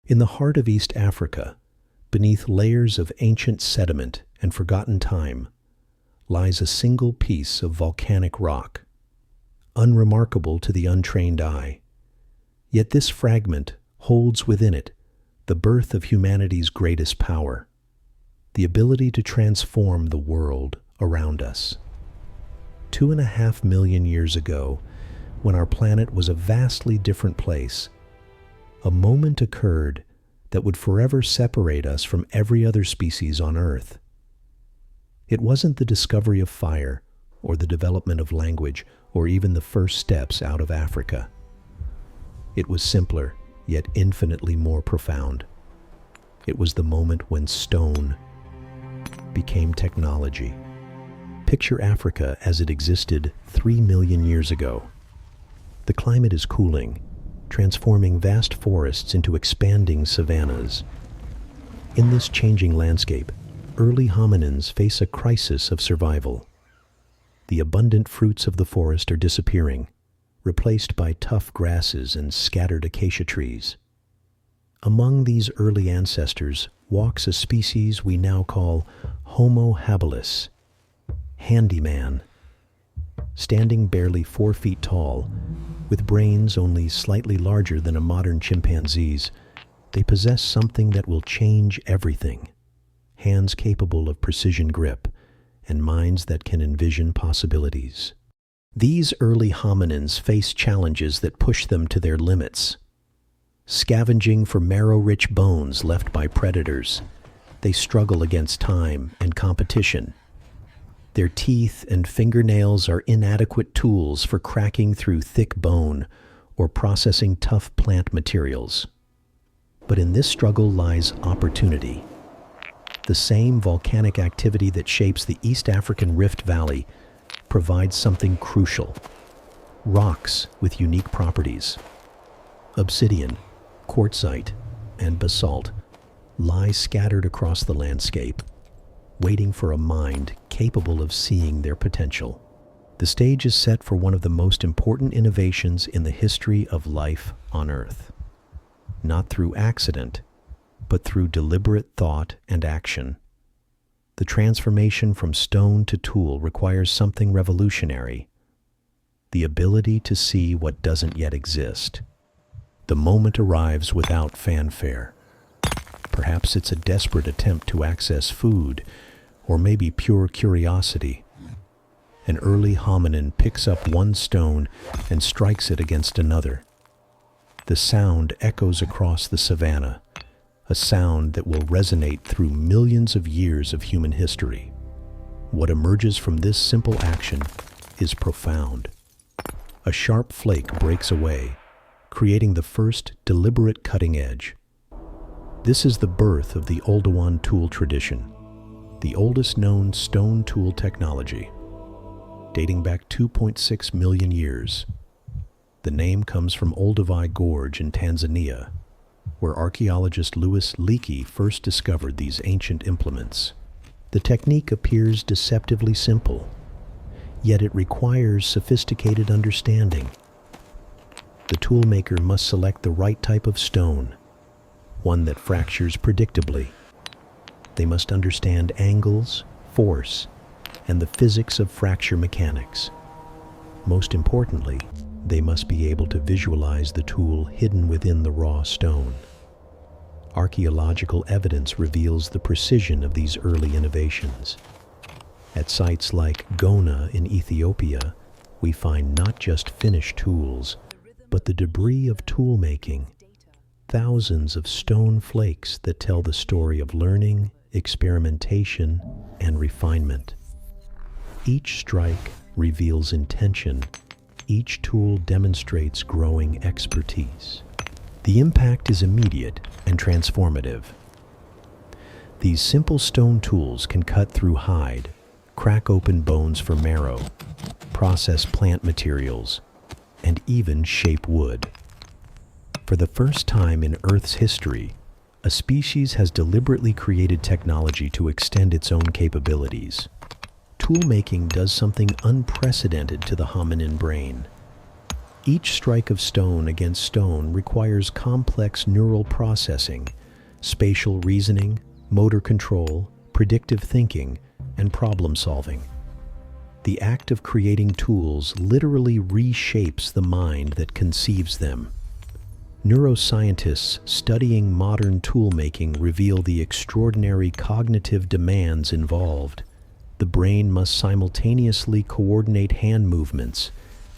In the heart of East Africa, beneath layers of ancient sediment and forgotten time, lies a single piece of volcanic rock, unremarkable to the untrained eye. Yet this fragment holds within it the birth of humanity's greatest power, the ability to transform the world around us. 2.5 million years ago, when our planet was a vastly different place, a moment occurred that would forever separate us from every other species on Earth. It wasn't the discovery of fire, or the development of language, or even the first steps out of Africa. It was simpler, yet infinitely more profound. It was the moment when stone became technology. Picture Africa as it existed 3 million years ago. The climate is cooling, transforming vast forests into expanding savannas. In this changing landscape, early hominins face a crisis of survival. The abundant fruits of the forest are disappearing, replaced by tough grasses and scattered acacia trees. Among these early ancestors walks a species we now call Homo habilis, handyman. Standing barely 4 feet tall, with brains only slightly larger than a modern chimpanzee's, they possess something that will change everything. Hands capable of precision grip, and minds that can envision possibilities. These early hominins face challenges that push them to their limits. Scavenging for marrow-rich bones left by predators, they struggle against time and competition. Their teeth and fingernails are inadequate tools for cracking through thick bone or processing tough plant materials. But in this struggle lies opportunity. The same volcanic activity that shapes the East African Rift Valley provides something crucial: rocks with unique properties. Obsidian, quartzite, and basalt lie scattered across the landscape, waiting for a mind capable of seeing their potential. The stage is set for one of the most important innovations in the history of life on Earth. Not through accident, but through deliberate thought and action. The transformation from stone to tool requires something revolutionary: the ability to see what doesn't yet exist. The moment arrives without fanfare. Perhaps it's a desperate attempt to access food, or maybe pure curiosity. An early hominin picks up one stone and strikes it against another. The sound echoes across the savanna, a sound that will resonate through millions of years of human history. What emerges from this simple action is profound. A sharp flake breaks away, creating the first deliberate cutting edge. This is the birth of the Oldowan tool tradition, the oldest known stone tool technology, dating back 2.6 million years. The name comes from Oldowan Gorge in Tanzania, where archaeologist Louis Leakey first discovered these ancient implements. The technique appears deceptively simple, yet it requires sophisticated understanding. The toolmaker must select the right type of stone, one that fractures predictably. They must understand angles, force, and the physics of fracture mechanics. Most importantly, they must be able to visualize the tool hidden within the raw stone. Archaeological evidence reveals the precision of these early innovations. At sites like Gona in Ethiopia, we find not just finished tools, but the debris of tool making, thousands of stone flakes that tell the story of learning, experimentation, and refinement. Each strike reveals intention. Each tool demonstrates growing expertise. The impact is immediate and transformative. These simple stone tools can cut through hide, crack open bones for marrow, process plant materials, and even shape wood. For the first time in Earth's history, a species has deliberately created technology to extend its own capabilities. Tool making does something unprecedented to the hominin brain. Each strike of stone against stone requires complex neural processing, spatial reasoning, motor control, predictive thinking, and problem solving. The act of creating tools literally reshapes the mind that conceives them. Neuroscientists studying modern toolmaking reveal the extraordinary cognitive demands involved. The brain must simultaneously coordinate hand movements,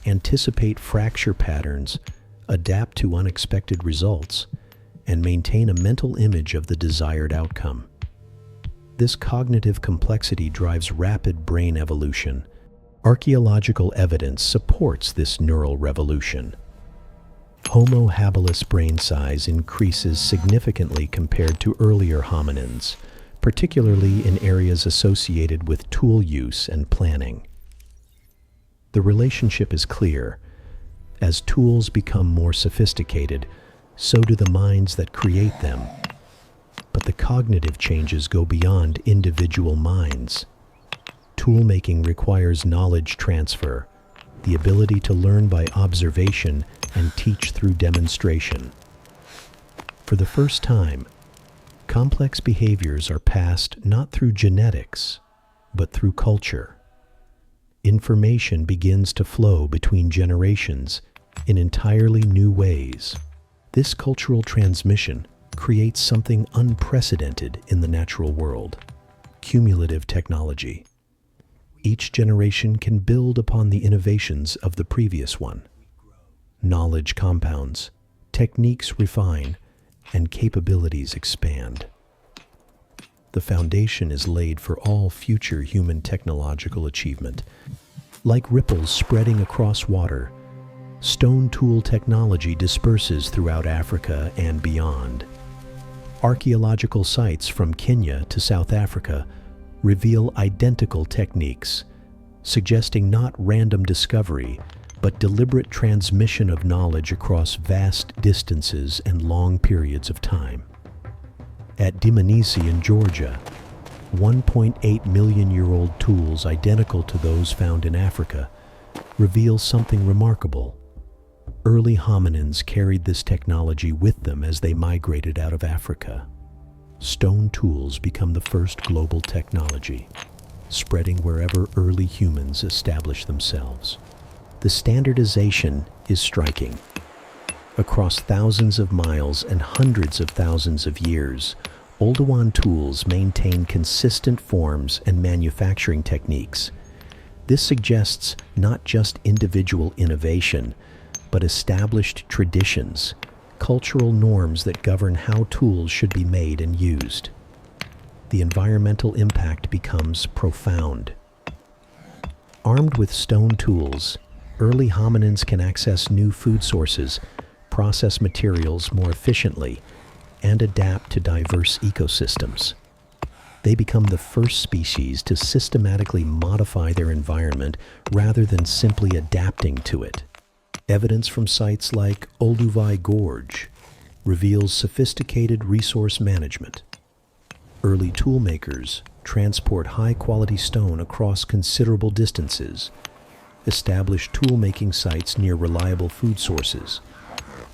anticipate fracture patterns, adapt to unexpected results, and maintain a mental image of the desired outcome. This cognitive complexity drives rapid brain evolution. Archaeological evidence supports this neural revolution. Homo habilis brain size increases significantly compared to earlier hominins, particularly in areas associated with tool use and planning. The relationship is clear. As tools become more sophisticated, so do the minds that create them. But the cognitive changes go beyond individual minds. Toolmaking requires knowledge transfer, the ability to learn by observation and teach through demonstration. For the first time, complex behaviors are passed not through genetics, but through culture. Information begins to flow between generations in entirely new ways. This cultural transmission creates something unprecedented in the natural world: cumulative technology. Each generation can build upon the innovations of the previous one. Knowledge compounds, techniques refine, and capabilities expand. The foundation is laid for all future human technological achievement. Like ripples spreading across water, stone tool technology disperses throughout Africa and beyond. Archaeological sites from Kenya to South Africa reveal identical techniques, suggesting not random discovery, but deliberate transmission of knowledge across vast distances and long periods of time. At Dmanisi in Georgia, 1.8 million-year-old tools identical to those found in Africa reveal something remarkable. Early hominins carried this technology with them as they migrated out of Africa. Stone tools become the first global technology, spreading wherever early humans established themselves. The standardization is striking. Across thousands of miles and hundreds of thousands of years, Oldowan tools maintain consistent forms and manufacturing techniques. This suggests not just individual innovation, but established traditions, cultural norms that govern how tools should be made and used. The environmental impact becomes profound. Armed with stone tools, early hominins can access new food sources, process materials more efficiently, and adapt to diverse ecosystems. They become the first species to systematically modify their environment rather than simply adapting to it. Evidence from sites like Oldowan Gorge reveals sophisticated resource management. Early toolmakers transport high-quality stone across considerable distances, establish tool-making sites near reliable food sources,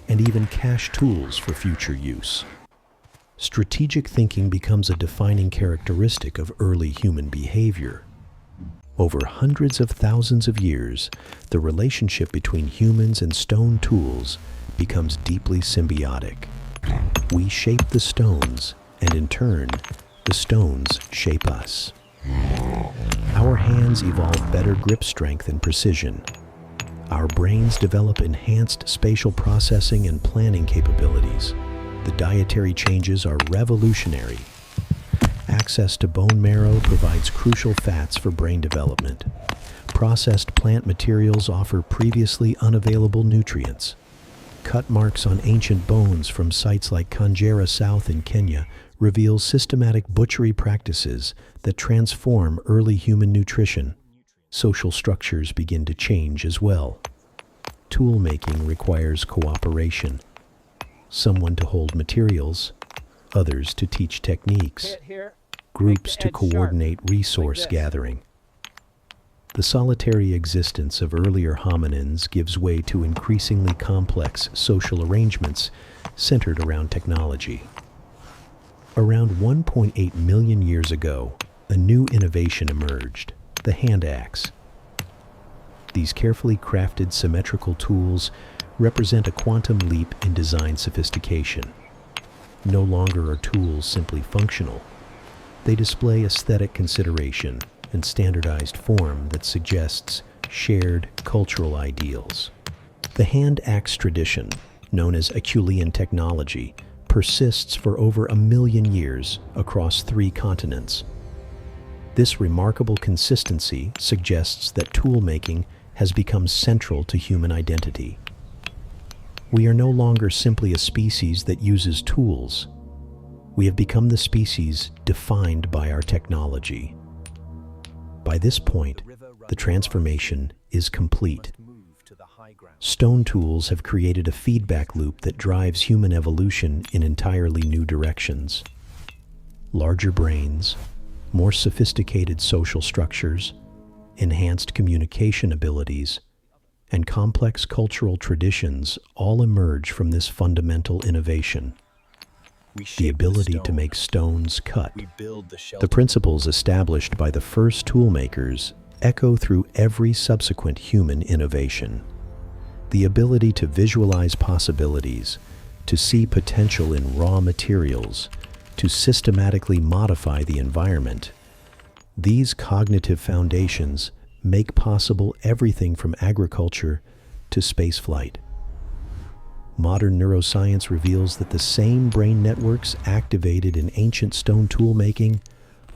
and even cache tools for future use. Strategic thinking becomes a defining characteristic of early human behavior. Over hundreds of thousands of years, the relationship between humans and stone tools becomes deeply symbiotic. We shape the stones, and in turn, the stones shape us. Our hands evolve better grip strength and precision. Our brains develop enhanced spatial processing and planning capabilities. The dietary changes are revolutionary. Access to bone marrow provides crucial fats for brain development. Processed plant materials offer previously unavailable nutrients. Cut marks on ancient bones from sites like Kangera South in Kenya reveal systematic butchery practices that transform early human nutrition. Social structures begin to change as well. Tool making requires cooperation. Someone to hold materials, others to teach techniques, groups to coordinate resource gathering. The solitary existence of earlier hominins gives way to increasingly complex social arrangements centered around technology. Around 1.8 million years ago, a new innovation emerged, the hand axe. These carefully crafted symmetrical tools represent a quantum leap in design sophistication. No longer are tools simply functional. They display aesthetic consideration and standardized form that suggests shared cultural ideals. The hand axe tradition, known as Acheulean technology, persists for over 1 million years across 3 continents. This remarkable consistency suggests that tool-making has become central to human identity. We are no longer simply a species that uses tools. We have become the species defined by our technology. By this point, the transformation is complete. Stone tools have created a feedback loop that drives human evolution in entirely new directions. Larger brains, more sophisticated social structures, enhanced communication abilities, and complex cultural traditions all emerge from this fundamental innovation. The ability to make stones cut. The principles established by the first toolmakers echo through every subsequent human innovation. The ability to visualize possibilities, to see potential in raw materials, to systematically modify the environment. These cognitive foundations make possible everything from agriculture to spaceflight. Modern neuroscience reveals that the same brain networks activated in ancient stone tool-making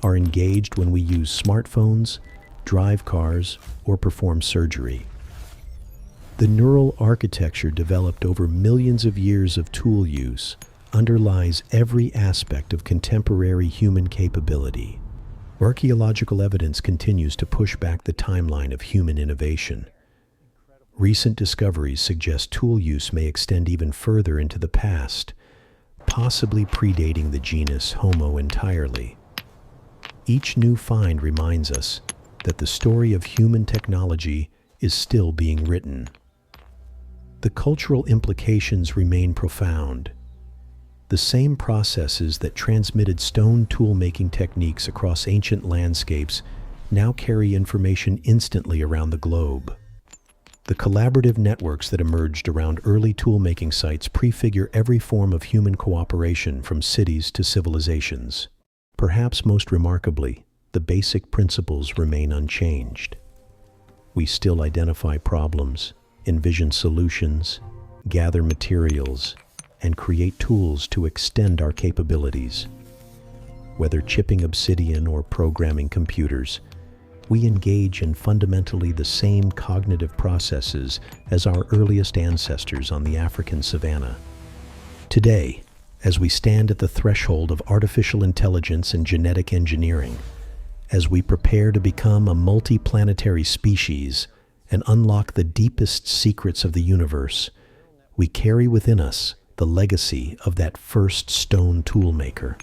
are engaged when we use smartphones, drive cars, or perform surgery. The neural architecture developed over millions of years of tool use underlies every aspect of contemporary human capability. Archaeological evidence continues to push back the timeline of human innovation. Recent discoveries suggest tool use may extend even further into the past, possibly predating the genus Homo entirely. Each new find reminds us that the story of human technology is still being written. The cultural implications remain profound. The same processes that transmitted stone tool-making techniques across ancient landscapes now carry information instantly around the globe. The collaborative networks that emerged around early tool-making sites prefigure every form of human cooperation from cities to civilizations. Perhaps most remarkably, the basic principles remain unchanged. We still identify problems, envision solutions, gather materials, and create tools to extend our capabilities. Whether chipping obsidian or programming computers, we engage in fundamentally the same cognitive processes as our earliest ancestors on the African savanna. Today, as we stand at the threshold of artificial intelligence and genetic engineering, as we prepare to become a multi-planetary species and unlock the deepest secrets of the universe, we carry within us the legacy of that first stone toolmaker.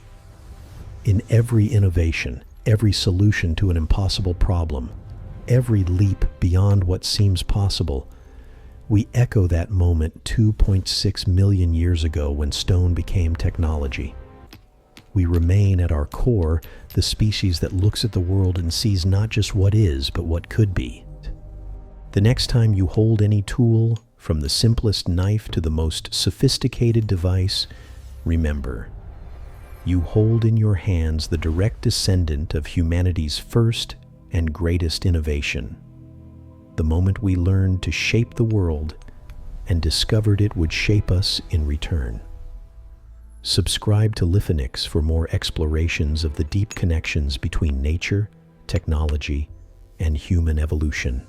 In every innovation, every solution to an impossible problem, every leap beyond what seems possible, we echo that moment 2.6 million years ago when stone became technology. We remain at our core the species that looks at the world and sees not just what is, but what could be. The next time you hold any tool, from the simplest knife to the most sophisticated device, remember, you hold in your hands the direct descendant of humanity's first and greatest innovation. The moment we learned to shape the world and discovered it would shape us in return. Subscribe to Lifonix for more explorations of the deep connections between nature, technology, and human evolution.